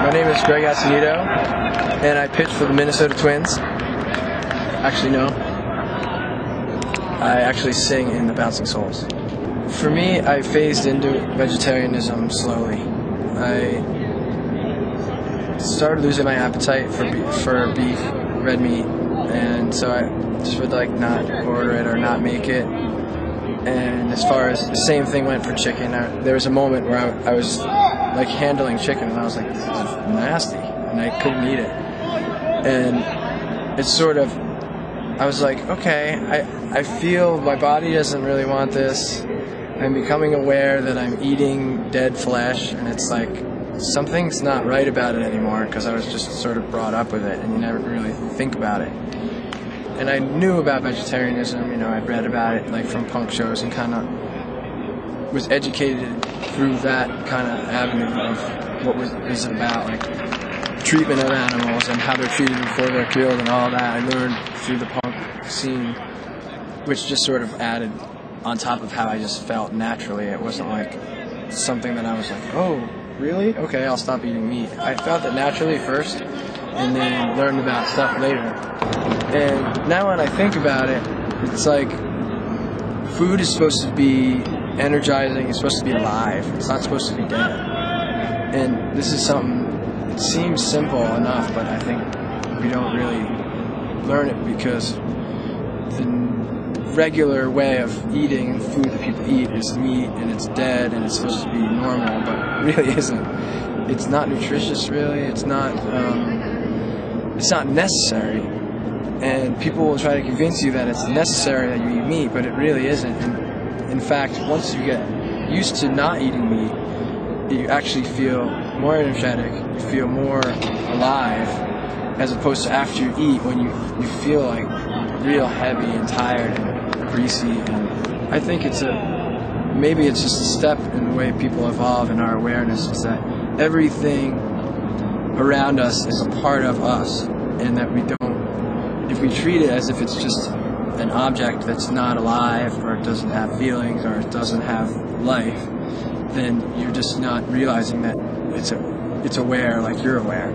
My name is Attonito, and I pitch for the Minnesota Twins. Actually, no. I actually sing in the Bouncing Souls. For me, I phased into vegetarianism slowly. I started losing my appetite for beef, red meat, and so I just would not order it or not make it. And as far as the same thing went for chicken, there was a moment where I was handling chicken, and I was like, this is nasty, and I couldn't eat it. And it's sort of, I was like, okay, I feel my body doesn't really want this. I'm becoming aware that I'm eating dead flesh, and it's like something's not right about it anymore, because I was just sort of brought up with it, and you never really think about it. And I knew about vegetarianism, I'd read about it from punk shows, and kind of was educated through that kind of avenue of what is it about, treatment of animals and how they're treated before they're killed and all that. I learned through the punk scene, which just sort of added on top of how I just felt naturally. It wasn't like something that I was like, oh, really? Okay, I'll stop eating meat. I felt it naturally first, and then learned about stuff later. And now when I think about it, it's like food is supposed to be energizing, it's supposed to be alive, it's not supposed to be dead. And this is something, it seems simple enough, but I think we don't really learn it, because the regular way of eating food that people eat is meat, and it's dead, and it's supposed to be normal, but it really isn't. It's not nutritious, really. It's not necessary. And people will try to convince you that it's necessary that you eat meat, but it really isn't. And in fact, once you get used to not eating meat, you actually feel more energetic, you feel more alive, as opposed to after you eat, when you feel real heavy and tired and greasy. And I think maybe it's just a step in the way people evolve in our awareness, is that everything around us is a part of us, and that if we treat it as if it's just an object that's not alive, or it doesn't have feelings, or it doesn't have life, then you're just not realizing that it's aware like you're aware.